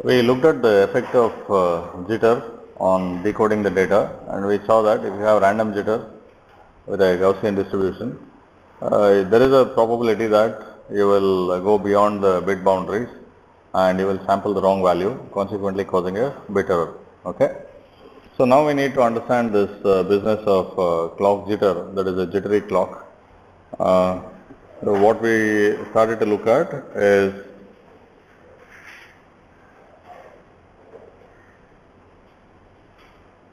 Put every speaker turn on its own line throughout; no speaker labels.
We looked at the effect of jitter on decoding the data, and we saw that if you have random jitter with a Gaussian distribution, there is a probability that you will go beyond the bit boundaries and you will sample the wrong value, consequently causing a bit error. Okay. So now we need to understand this business of clock jitter, that is a jittery clock. So what we started to look at is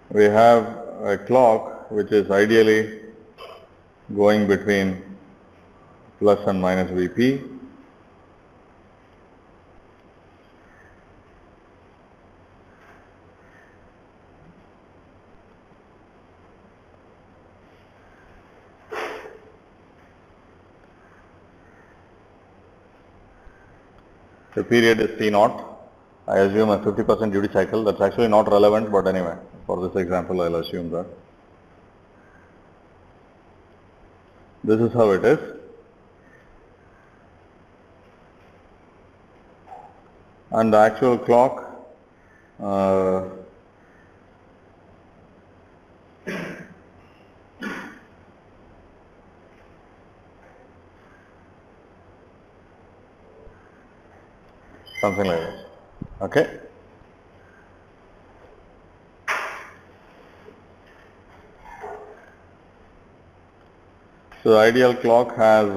we have a clock which is ideally going between plus and minus Vp. The period is T0. I assume a 50% duty cycle. That's actually not relevant, but anyway, for this example, I'll assume that. This is how it is. And the actual clock something like this. Okay. So the ideal clock has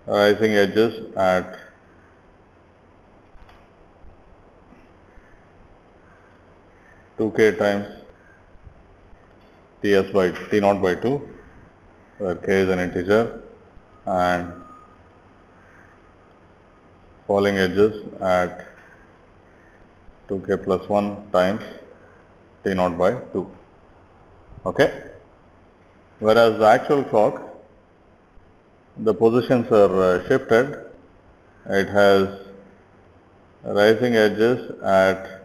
rising edges at K times Ts by T0 by 2, where K is an integer, and falling edges at 2K plus 1 times T0 by 2. Okay. Whereas the actual clock, the positions are shifted. It has rising edges at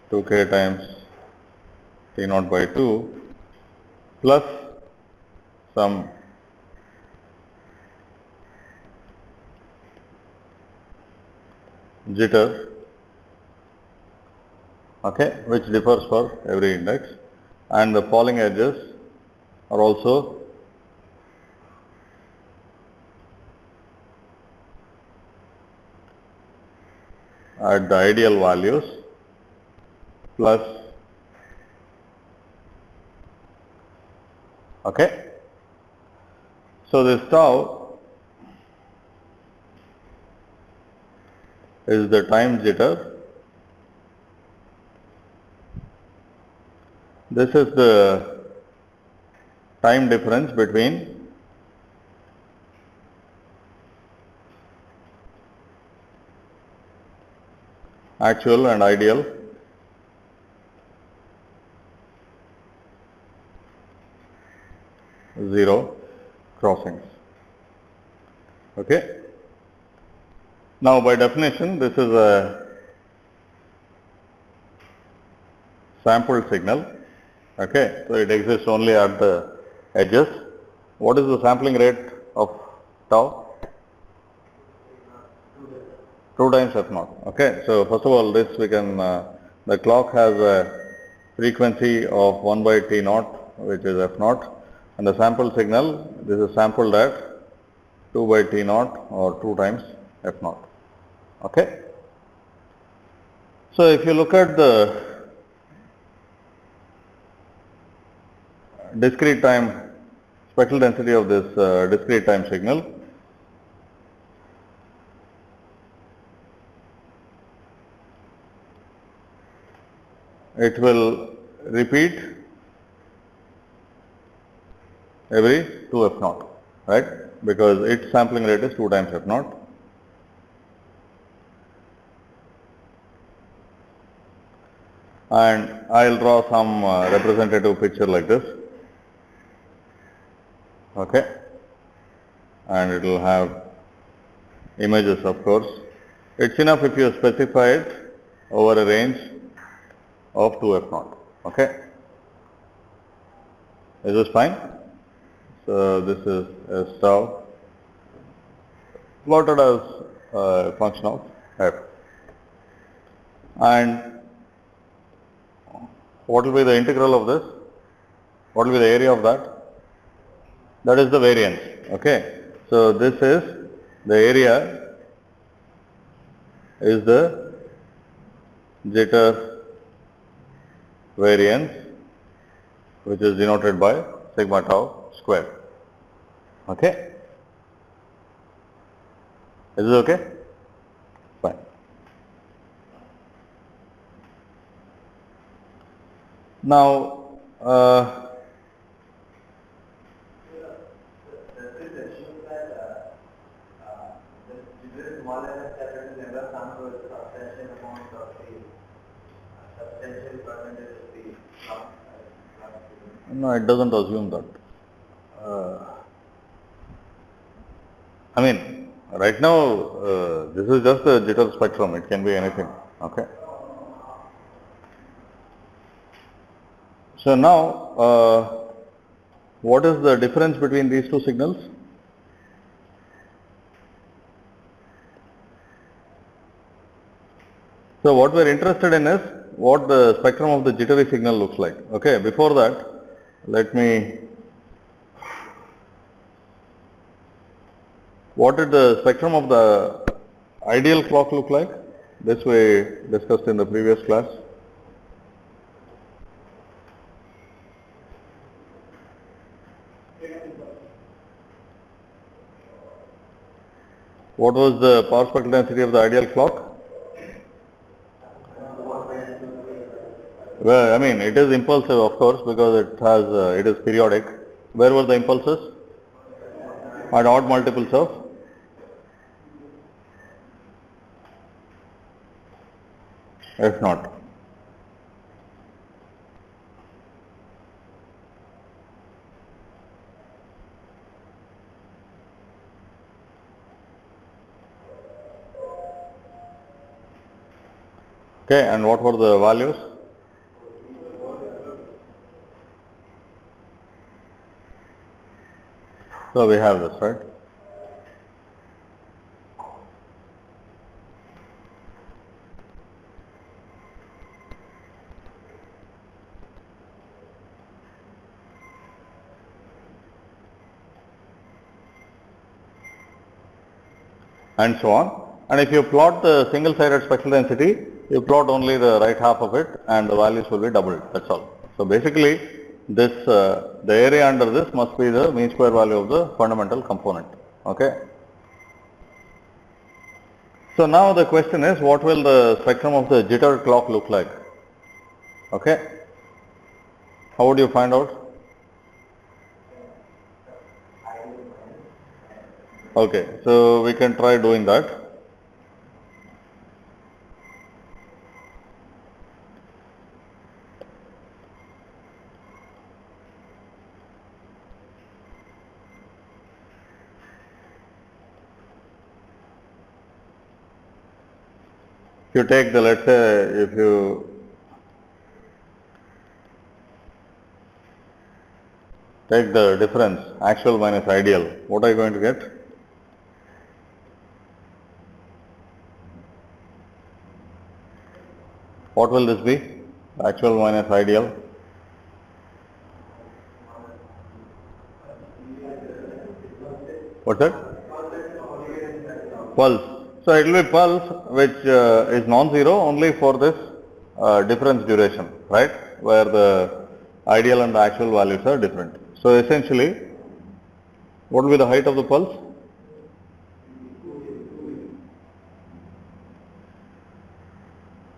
2K times T0 by 2 plus some jitter, okay, which differs for every index, and the falling edges are also at the ideal values plus, okay. So this tau is the time jitter. This is the time difference between actual and ideal zero crossings. Okay. Now by definition, this is a sampled signal. Okay, so it exists only at the edges. What is the sampling rate of tau? 2 times f0. Okay, so first of all, this we can, the clock has a frequency of 1 by T0, which is f0, and the sample signal, this is sampled at 2 by T0 or 2 times f0. Okay. So if you look at the discrete time, spectral density of this discrete time signal, it will repeat every 2 f0, right, because its sampling rate is 2 times f0. And I'll draw some representative picture like this. Okay, and it will have images, of course. It's enough if you specify it over a range of 2f0. Okay, is this fine? So this is S tau, plotted as a function of f. And what will be the integral of this? What will be the area of that? That is the variance. Okay. So this is the area is the jitter variance, which is denoted by sigma tau square. Okay. Is this okay? Fine. Now, no, it doesn't assume that. I mean, right now, this is just a jitter spectrum. It can be anything. Okay. So now, what is the difference between these two signals? So what we are interested in is what the spectrum of the jittery signal looks like. Okay. Before that, let me. What did the spectrum of the ideal clock look like? This we discussed in the previous class. What was the power spectral density of the ideal clock? Well, I mean, it is impulsive, of course, because it is periodic. Where were the impulses? At odd multiples of? F naught. Okay, and what were the values? So we have this, right? And so on. And if you plot the single-sided spectral density, you plot only the right half of it and the values will be doubled. That's all. So basically, this the area under this must be the mean square value of the fundamental component. Okay. So now the question is, what will the spectrum of the jitter clock look like? Okay. How would you find out? Okay, so we can try doing that. If you take the, let's say, if you take the difference, actual minus ideal, what are you going to get? What will this be? Actual minus ideal. What's that? Pulse. So it will be pulse which is non-zero only for this difference duration, right? Where the ideal and the actual values are different. So essentially, what will be the height of the pulse?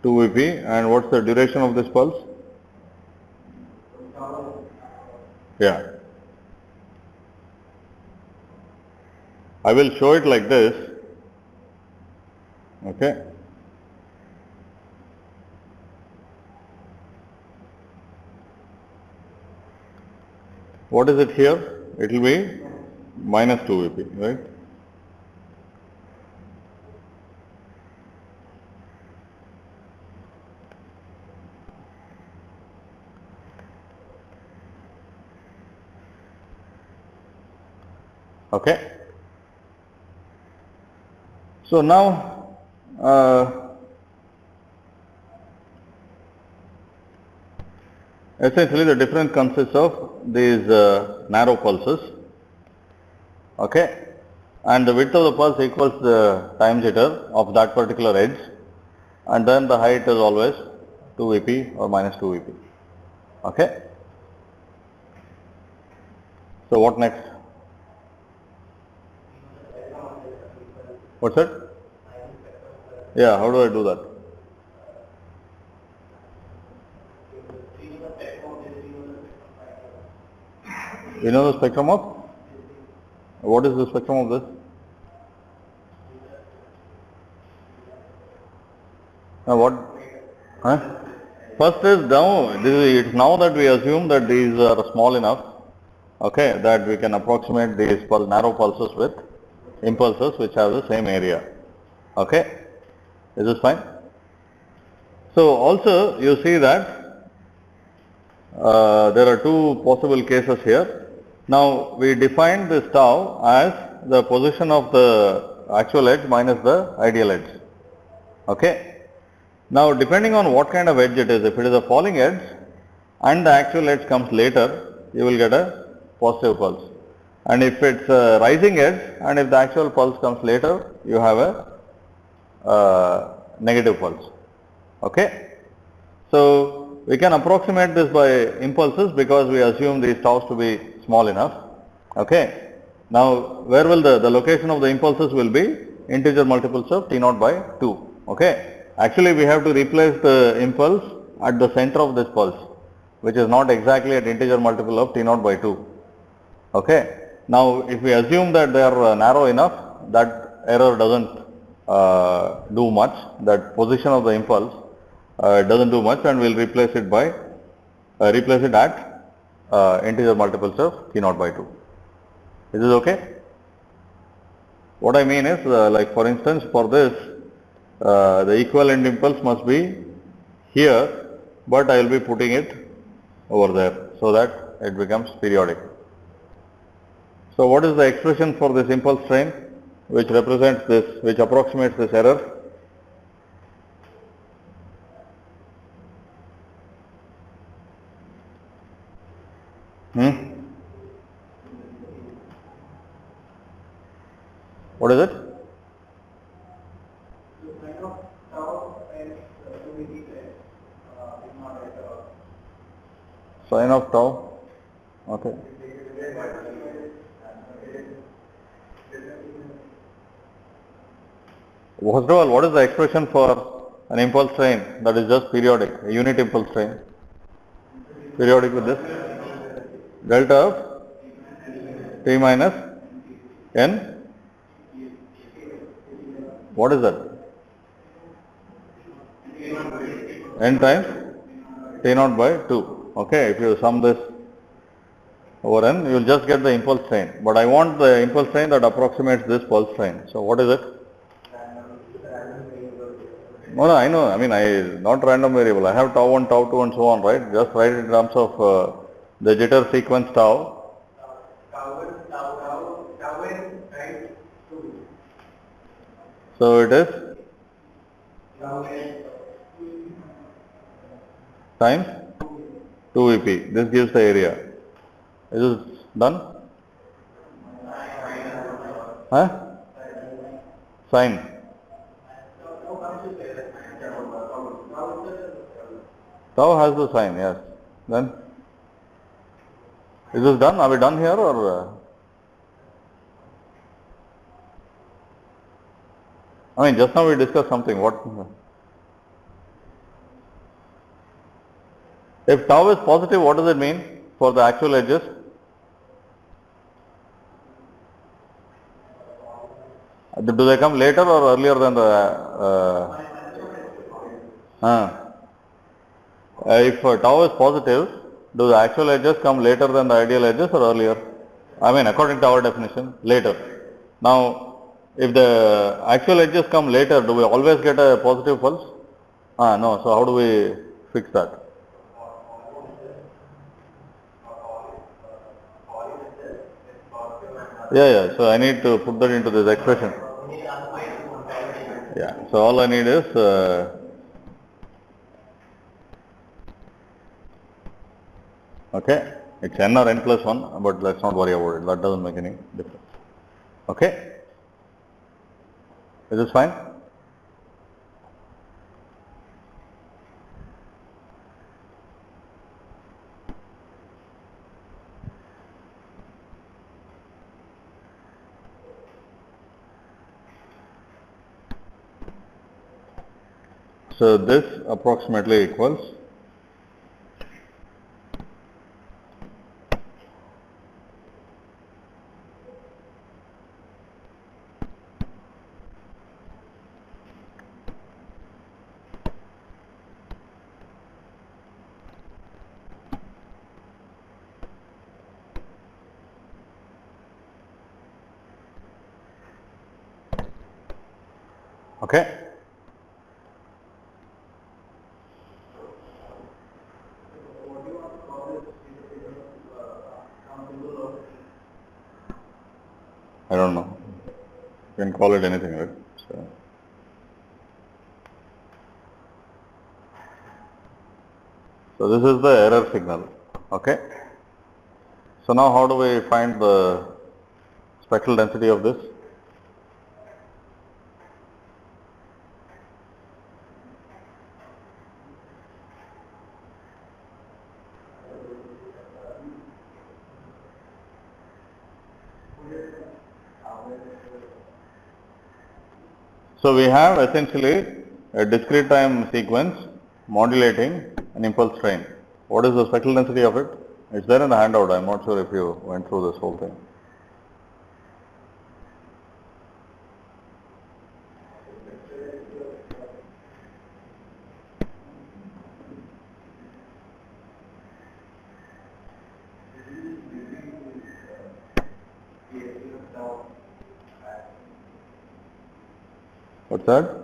2 Vp, and what's the duration of this pulse? Yeah. I will show it like this. Okay. What is it here? It will be minus 2 Vp, right? Okay. So now essentially the difference consists of these narrow pulses, okay, and the width of the pulse equals the time jitter of that particular edge, and then the height is always 2 Vp or minus 2 Vp, okay. So what next? What's it? Yeah, how do I do that? You know the spectrum of? What is the spectrum of this? What? Huh? First is now, it's now that we assume that these are small enough, okay, that we can approximate these narrow pulses with impulses which have the same area, okay. Is this fine? So also you see that there are two possible cases here. Now we define this tau as the position of the actual edge minus the ideal edge, okay. Now depending on what kind of edge it is, if it is a falling edge and the actual edge comes later, you will get a positive pulse. And if it's a rising edge and if the actual pulse comes later, you have a negative pulse, okay. So we can approximate this by impulses because we assume these taus to be small enough, okay. Now where will the location of the impulses will be integer multiples of T0 by 2, okay. Actually we have to replace the impulse at the center of this pulse, which is not exactly at integer multiple of T0 by 2, okay. Now if we assume that they are narrow enough, that error doesn't do much, that position of the impulse doesn't do much, and we'll replace it by replace it at integer multiples of T0 by 2. Is this okay? What I mean is like for instance for this the equivalent impulse must be here, but I will be putting it over there so that it becomes periodic. So what is the expression for this impulse train which represents this, which approximates this error? What is it? Sine of tau. Okay. First of all, what is the expression for an impulse train that is just periodic, a unit impulse train? Periodic with this? Delta of T minus N. What is that? N times T0 by 2. Okay, if you sum this over N, you will just get the impulse train. But I want the impulse train that approximates this pulse train. So what is it? No, I know. I mean, not random variable. I have tau 1, tau 2 and so on, right? Just write it in terms of the jitter sequence tau. So it is times 2 Vp. This gives the area. Is this done? Huh? Sine. Tau has the sign, yes. Then, is this done? Are we done here or? I mean, just now we discussed something. What? If tau is positive, what does it mean for the actual edges? Do they come later or earlier than the? If tau is positive, do the actual edges come later than the ideal edges or earlier? I mean, according to our definition, later. Now, if the actual edges come later, do we always get a positive pulse? No. So how do we fix that? Yeah. So I need to put that into this expression. So all I need is okay, it's n or n plus 1, but let's not worry about it. That doesn't make any difference. Okay, is this fine? So this approximately equals okay. I don't know. You can call it anything, right? So this is the error signal. Okay. So now how do we find the spectral density of this? So we have essentially a discrete time sequence modulating an impulse train. What is the spectral density of it? It's there in the handout. I'm not sure if you went through this whole thing. What's that?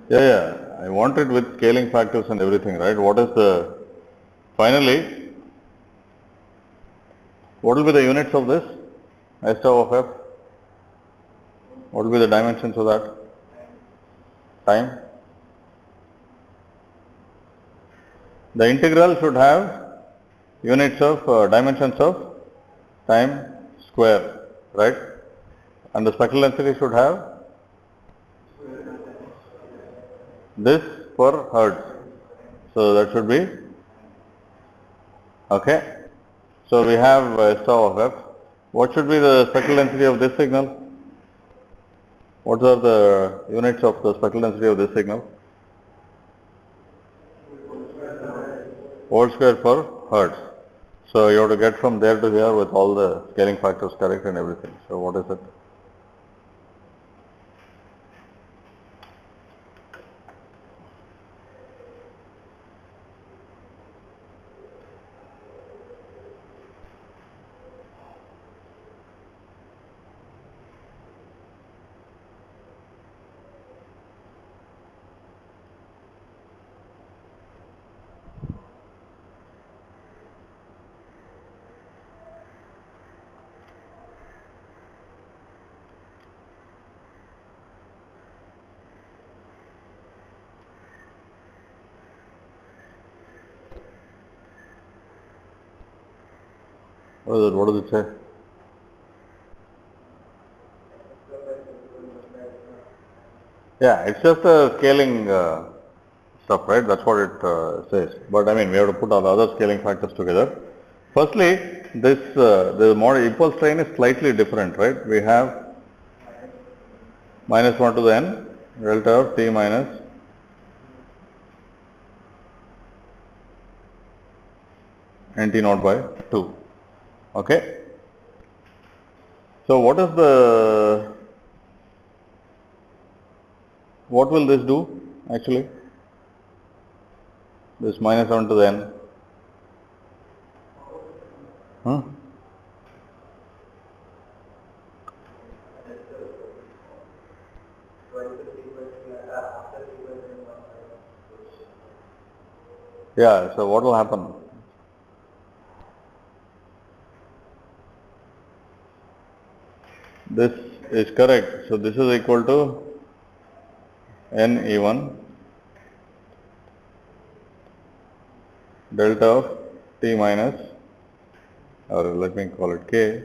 Yeah. I want it with scaling factors and everything, right? What is the, finally, what will be the units of this? S tau of f? What will be the dimensions of that? Time? The integral should have units of dimensions of time square, right? And the spectral density should have this per hertz. So that should be okay. So we have S tau of f. What should be the spectral density of this signal? What are the units of the spectral density of this signal? Volt square per hertz. So you have to get from there to here with all the scaling factors correct and everything. So what is it? What does it say? Yeah, it's just a scaling stuff, right? That's what it says. But I mean, we have to put all the other scaling factors together. Firstly, this the model impulse train is slightly different, right? We have minus 1 to the n delta of t minus nt naught by 2. Okay. So what is the, what will this do actually? This minus 1 to the n. Yeah, so what will happen? This is correct. So this is equal to n E1 delta of t minus, or let me call it k,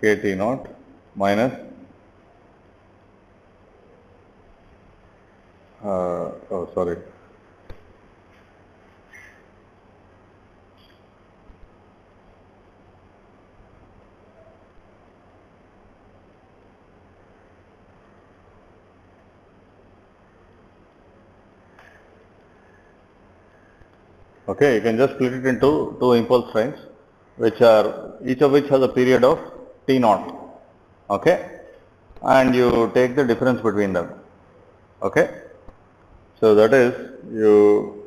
kt naught minus oh sorry, okay, you can just split it into two impulse trains, which are, each of which has a period of t naught, okay, and you take the difference between them, okay. So that is, you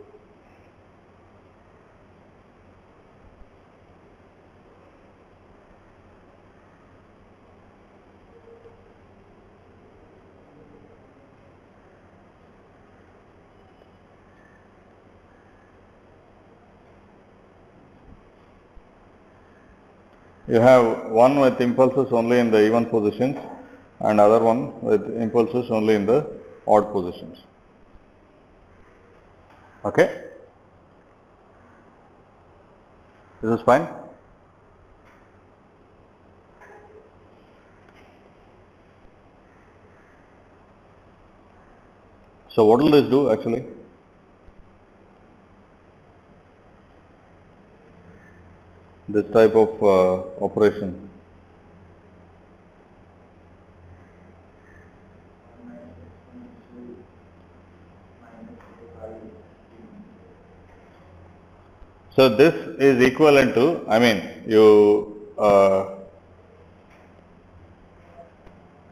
have one with impulses only in the even positions and other one with impulses only in the odd positions, okay. This is fine. So what will this do actually? This type of operation. So this is equivalent to, I mean,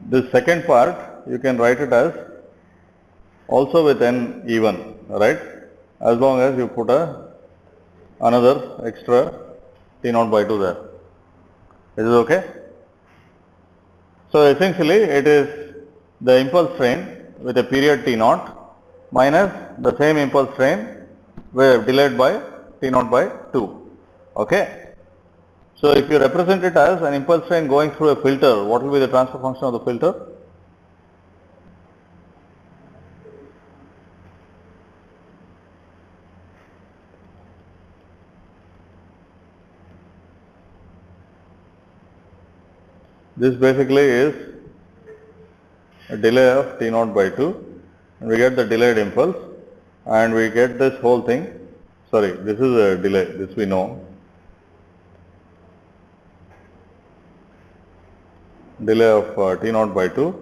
this second part you can write it as also with n even, right? As long as you put another extra t naught by 2 there. Is it okay? So essentially it is the impulse train with a period t naught minus the same impulse train delayed by t naught by 2. Okay. So if you represent it as an impulse train going through a filter, what will be the transfer function of the filter? This basically is a delay of t naught by 2, and we get the delayed impulse, and we get this whole thing. Sorry, this is a delay, this we know. Delay of t naught by 2,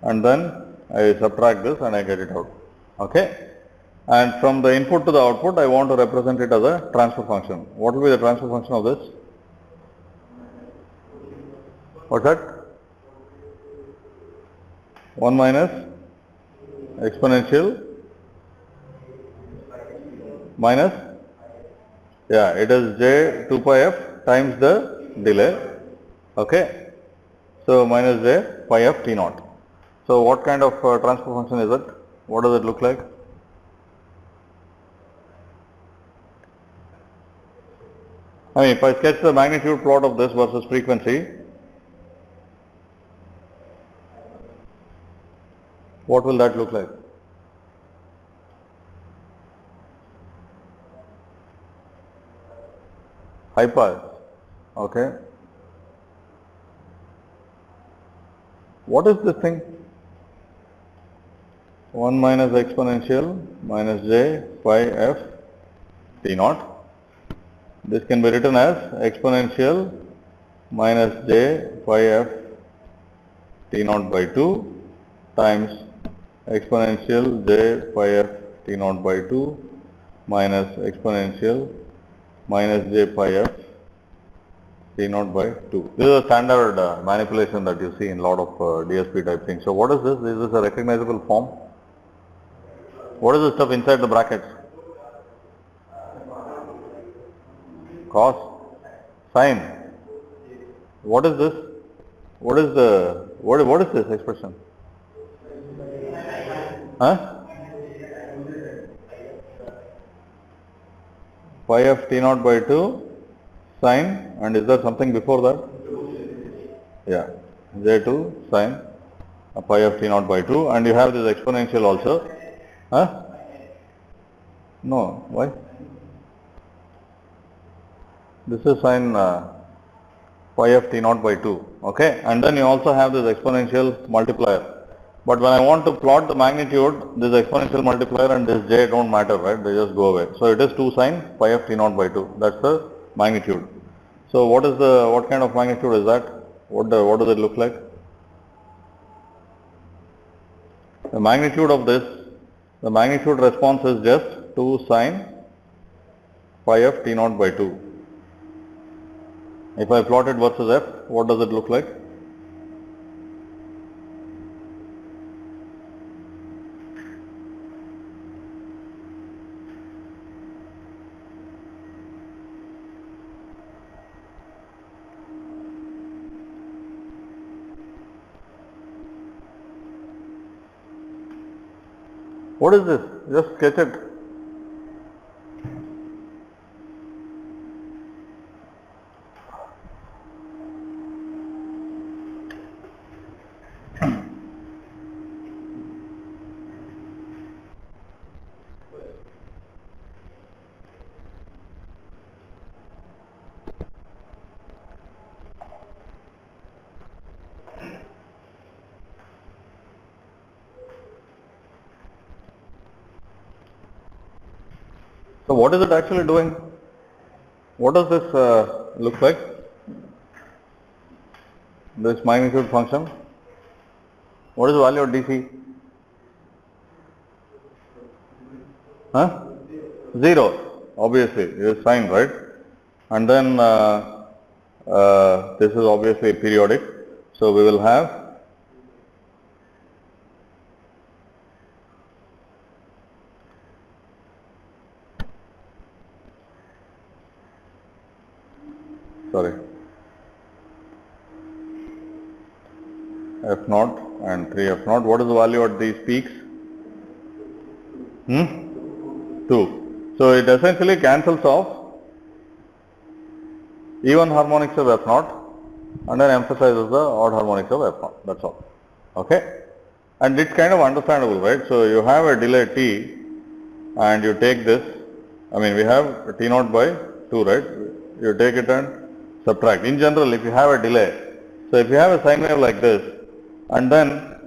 and then I subtract this and I get it out. Okay. And from the input to the output, I want to represent it as a transfer function. What will be the transfer function of this? What's that? 1 minus exponential minus, yeah, it is j 2 pi f times the delay. Okay. So minus j pi f t naught. So what kind of transfer function is it? What does it look like? I mean, if I sketch the magnitude plot of this versus frequency, what will that look like? High pass. Okay. What is this thing? 1 minus exponential minus j pi f t naught. This can be written as exponential minus j pi f t naught by 2 times exponential j pi f t naught by 2 minus exponential minus j pi f t naught by 2. This is a standard manipulation that you see in a lot of DSP type things. So what is this? Is this a recognizable form? What is the stuff inside the brackets? Cos, sine. What is this? What is this expression? Huh? Pi f t naught by 2 sine, and is there something before that? Yeah. J2 sine pi of t naught by 2, and you have this exponential also. Huh? No, why? This is sine pi of t naught by 2, okay, and then you also have this exponential multiplier. But when I want to plot the magnitude, this exponential multiplier and this j don't matter, right? They just go away. So it is 2 sine pi of t naught by 2. That's the magnitude. So what kind of magnitude is that? What does it look like? The magnitude of this, the magnitude response is just 2 sine pi of t naught by 2. If I plot it versus f, what does it look like? What is this? Just sketch it. So what is it actually doing? What does this look like? This magnitude function. What is the value of DC? Huh? 0. Obviously, it is sine, right? And then this is obviously periodic. So we will have f naught and 3 f naught. What is the value at these peaks? 2. So it essentially cancels off even harmonics of f naught and then emphasizes the odd harmonics of f naught. That's all. Okay? And it's kind of understandable, right? So you have a delay t and you take this, I mean we have t naught by 2, right? You take it and subtract. In general, if you have a delay, so if you have a sine wave like this, and then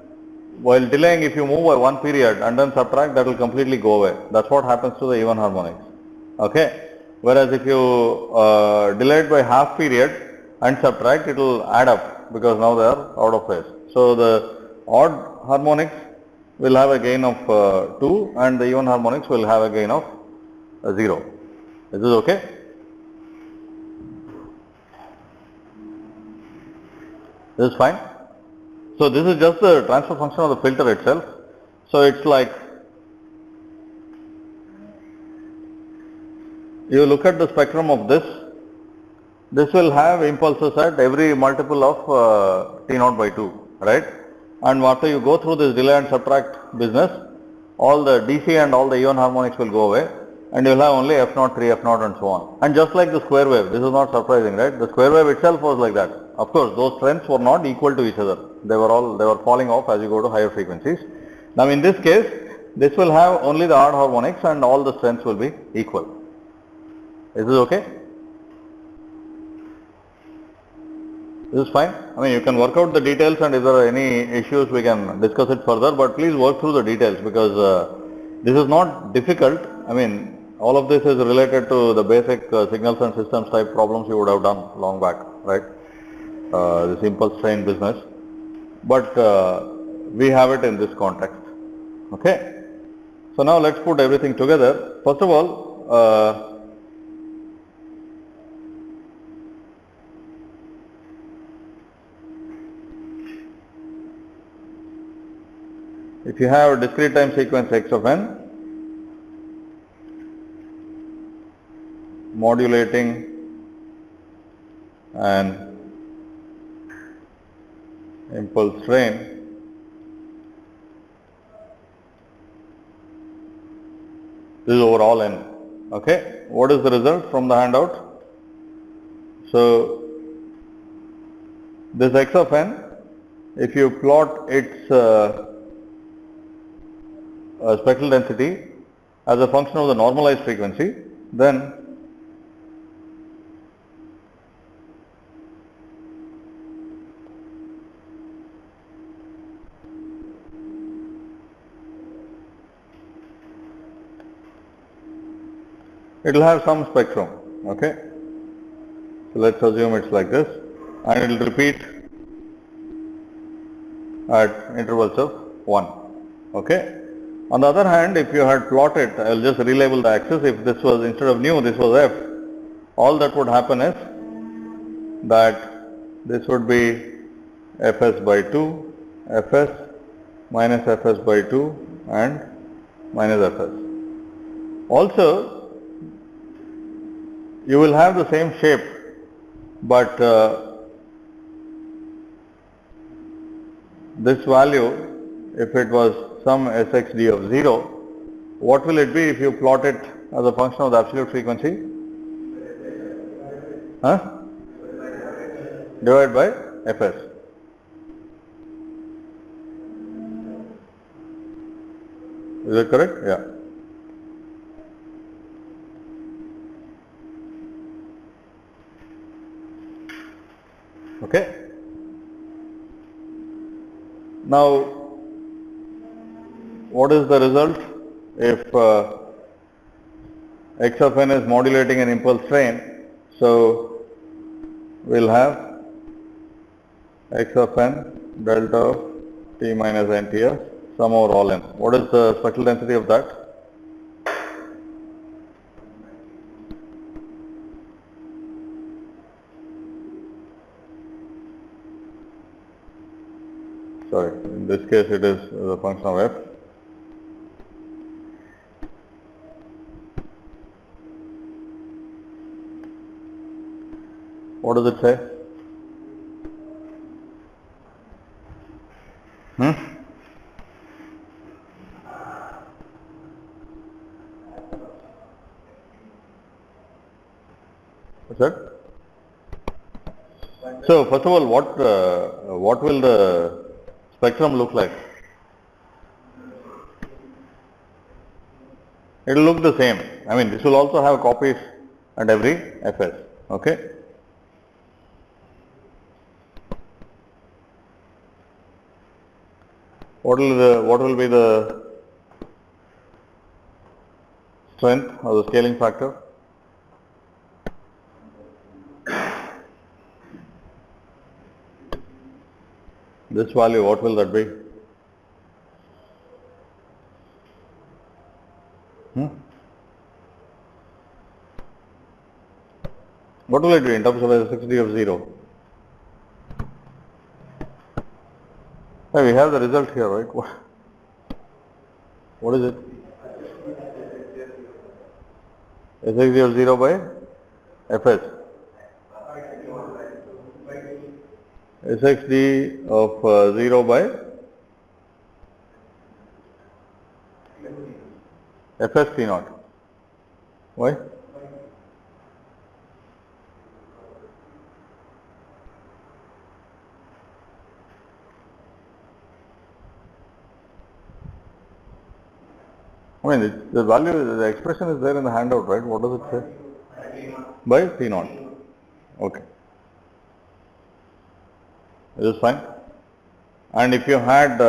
while delaying, if you move by one period and then subtract, that will completely go away. That's what happens to the even harmonics. Okay? Whereas if you delay it by half period and subtract, it will add up because now they are out of phase. So the odd harmonics will have a gain of 2 and the even harmonics will have a gain of 0. Is this okay? This is fine. So this is just the transfer function of the filter itself. So it's like you look at the spectrum of this. This will have impulses at every multiple of t naught by 2, right? And after you go through this delay and subtract business, all the DC and all the even harmonics will go away, and you will have only f naught, 3 f naught, and so on. And just like the square wave, this is not surprising, right? The square wave itself was like that. Of course, those strengths were not equal to each other. They were falling off as you go to higher frequencies. Now in this case, this will have only the odd harmonics and all the strengths will be equal. Is this okay? This is fine. I mean, you can work out the details, and if there are any issues, we can discuss it further, but please work through the details because this is not difficult. I mean, all of this is related to the basic signals and systems type problems you would have done long back, right? This impulse train business, but we have it in this context. Okay. So now let's put everything together. First of all, if you have a discrete time sequence x of n modulating an impulse train, this is over all n. Okay. What is the result from the handout? So this x of n if you plot its spectral density as a function of the normalized frequency, then it will have some spectrum. Okay. So let's assume it's like this, and it will repeat at intervals of 1. Okay. On the other hand, if you had plotted, I will just relabel the axis. If this was, instead of nu, this was f, all that would happen is that this would be fs by 2, fs minus fs by 2 and minus fs. Also, you will have the same shape, but this value, if it was some sxd of 0, what will it be if you plot it as a function of the absolute frequency? Divided by fs. Is that correct? Yeah. Okay. Now, what is the result if x of n is modulating an impulse train? So, we will have x of n delta of t minus nts sum over all n. What is the spectral density of that? Sorry, in this case it is the function of f. What does it say? What's that? So first of all, what will the spectrum look like? It will look the same. I mean, this will also have copies at every fs. Okay. What will be the strength or the scaling factor? This value, what will that be? What will it be in terms of sxd of 0? Hey, we have the result here, right? What is it? sxd of 0 by fs. sxd of 0 by fs t naught. Why? I mean, the value, the expression is there in the handout, right? What does it say? By t naught. Okay. This is fine. And if you had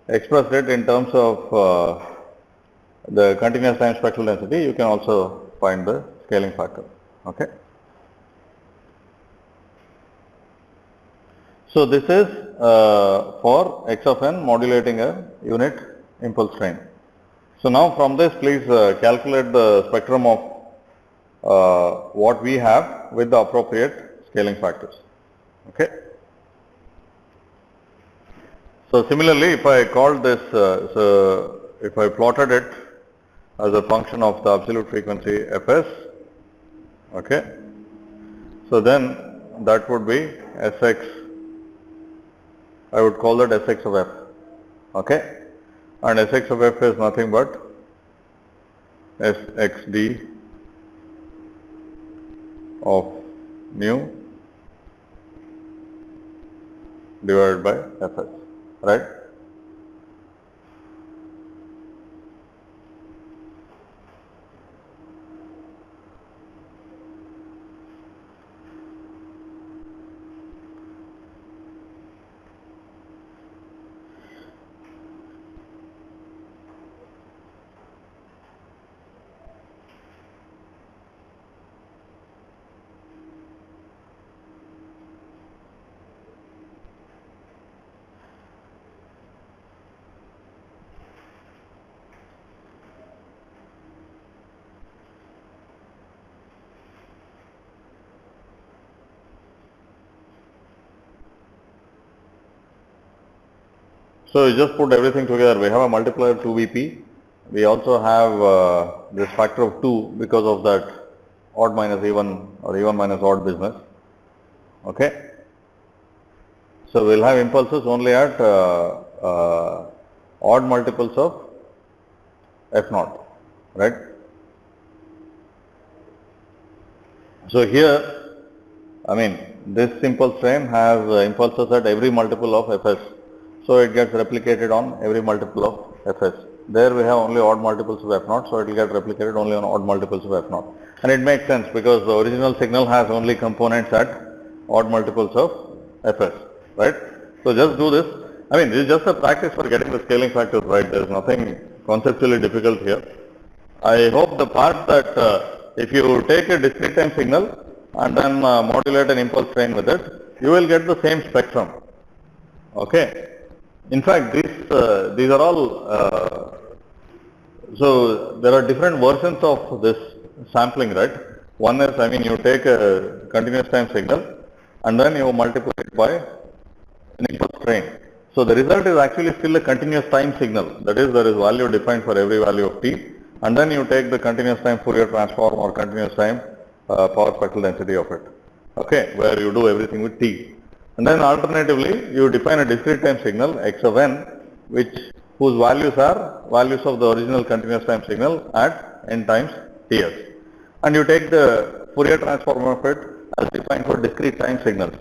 expressed it in terms of the continuous time spectral density, you can also find the scaling factor. Okay. So this is for x of n modulating a unit impulse train. So now from this, please calculate the spectrum of what we have with the appropriate scaling factors. Okay. So similarly, if I called this, if I plotted it as a function of the absolute frequency fs, okay, so then that would be sx, I would call that sx of f, okay, and sx of f is nothing but sxd of nu divided by Fs, right? So you just put everything together. We have a multiplier 2Vp. We also have this factor of 2 because of that odd minus even or even minus odd business. Okay. So we'll have impulses only at odd multiples of F naught, right? So here, I mean, this impulse train has impulses at every multiple of Fs. So it gets replicated on every multiple of Fs. There we have only odd multiples of F naught, so it will get replicated only on odd multiples of F naught. And it makes sense because the original signal has only components at odd multiples of Fs, right? So just do this. I mean, this is just a practice for getting the scaling factors right. There is nothing conceptually difficult here. I hope the part that if you take a discrete time signal and then modulate an impulse train with it, you will get the same spectrum. Okay. In fact, these are all, so there are different versions of this sampling, right? One is, I mean, you take a continuous time signal and then you multiply it by an impulse train. So the result is actually still a continuous time signal. That is, there is value defined for every value of t, and then you take the continuous time Fourier transform or continuous time power spectral density of it. Okay, where you do everything with t. And then alternatively, you define a discrete time signal x of n, whose values are values of the original continuous time signal at n times ts. And you take the Fourier transform of it as defined for discrete time signals.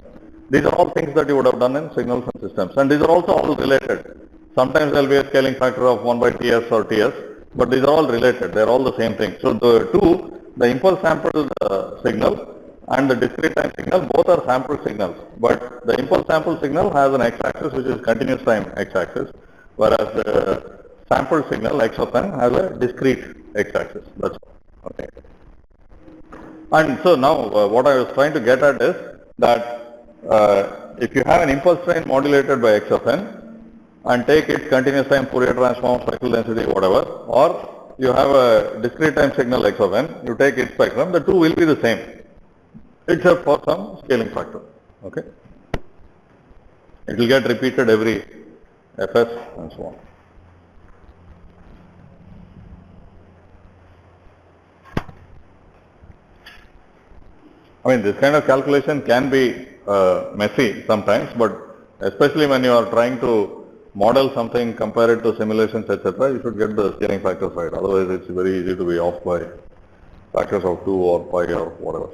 These are all things that you would have done in signals and systems, and these are also all related. Sometimes there will be a scaling factor of 1 by ts or ts, but these are all related. They are all the same thing. So the impulse sampled signal and the discrete time signal, both are sampled signals. But the impulse sample signal has an x-axis which is continuous time x-axis, whereas the sampled signal x of n has a discrete x-axis. That's all. Okay. And so now what I was trying to get at is that if you have an impulse train modulated by x of n and take its continuous time Fourier transform, spectral density, whatever, or you have a discrete time signal x of n, you take its spectrum, the two will be the same except for some scaling factor. Okay. It will get repeated every Fs and so on. I mean, this kind of calculation can be messy sometimes, but especially when you are trying to model something, compare it to simulations, etc., you should get the scaling factors right. Otherwise, it's very easy to be off by factors of 2 or pi or whatever.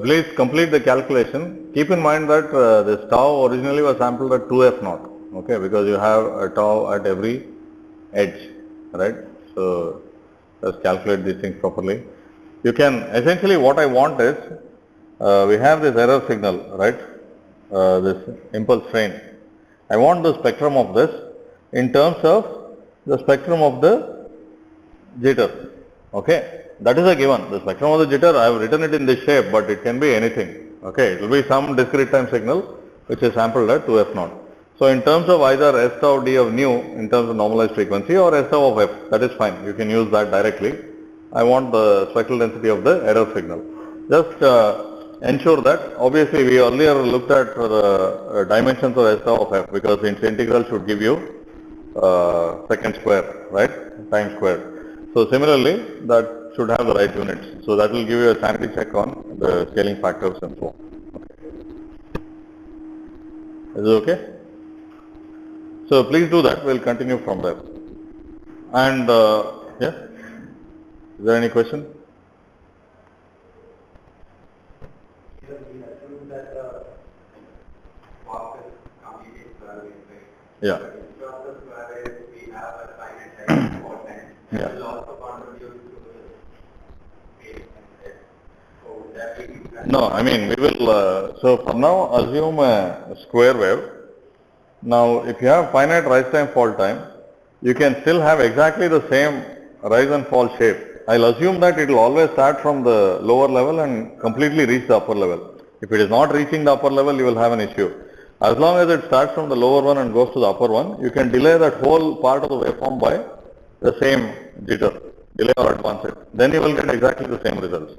Please complete the calculation. Keep in mind that this tau originally was sampled at 2f naught, okay, because you have a tau at every edge, right? So just calculate these things properly. You can essentially, what I want is we have this error signal, right? This impulse train. I want the spectrum of this in terms of the spectrum of the jitter. Okay, that is a given. The spectrum of the jitter, I have written it in this shape, but it can be anything. Okay, it will be some discrete time signal which is sampled at 2f naught. So in terms of either s tau d of nu in terms of normalized frequency or s tau of f, that is fine. You can use that directly. I want the spectral density of the error signal. Just ensure that, obviously we earlier looked at the dimensions of s tau of f because its integral should give you second square, right, time square. So similarly, that should have the right units. So that will give you a sanity check on the scaling factors and so on. Okay. Is it okay? So please do that. We'll continue from there. And yeah, is there any question? Yeah. Yeah. No, I mean we will, so for now assume a square wave. Now if you have finite rise time fall time, you can still have exactly the same rise and fall shape. I'll assume that it will always start from the lower level and completely reach the upper level. If it is not reaching the upper level, you will have an issue. As long as it starts from the lower one and goes to the upper one, you can delay that whole part of the waveform by the same jitter, delay or advance it. Then you will get exactly the same results.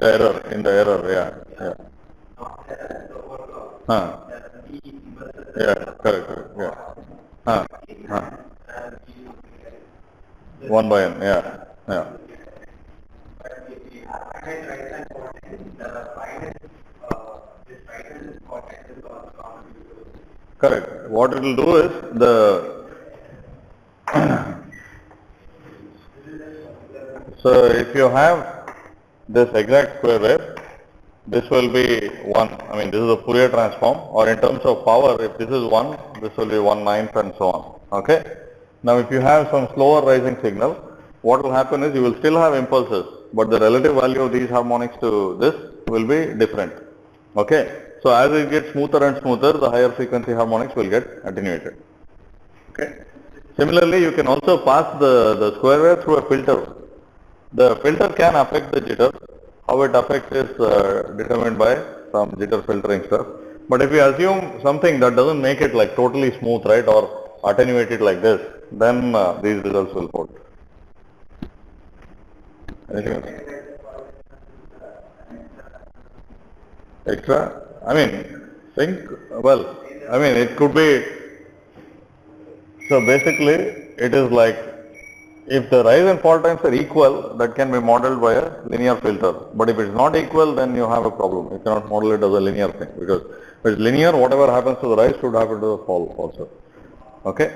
The error, in the error, yeah. Yeah, correct, yeah. One by n, yeah. Correct. What it will do is so if you have this exact square wave, this will be 1. I mean, this is a Fourier transform, or in terms of power, if this is 1, this will be 1/9 and so on. Okay. Now, if you have some slower rising signal, what will happen is you will still have impulses, but the relative value of these harmonics to this will be different. Okay. So, as it gets smoother and smoother, the higher frequency harmonics will get attenuated. Okay. Similarly, you can also pass the square wave through a filter. The filter can affect the jitter. How it affects is determined by some jitter filtering stuff. But if you assume something that doesn't make it like totally smooth, right, or attenuate it like this, then these results will hold. Anything else? Extra? I mean, well, I mean, it could be, so basically, it is like, if the rise and fall times are equal, that can be modeled by a linear filter. But if it's not equal, then you have a problem. You cannot model it as a linear thing, because if it's linear, whatever happens to the rise should happen to the fall also. Okay?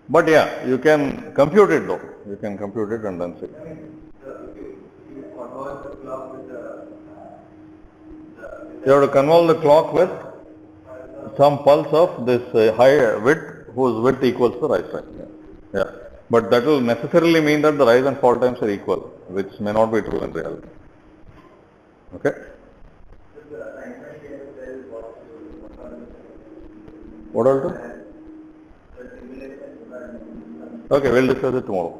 But yeah, you can compute it though. You can compute it and then see. You have to convolve the clock with some pulse of this high width, whose width equals the rise time. Yeah. But that will necessarily mean that the rise and fall times are equal, which may not be true in reality. Okay? What else? Okay, we'll discuss it tomorrow.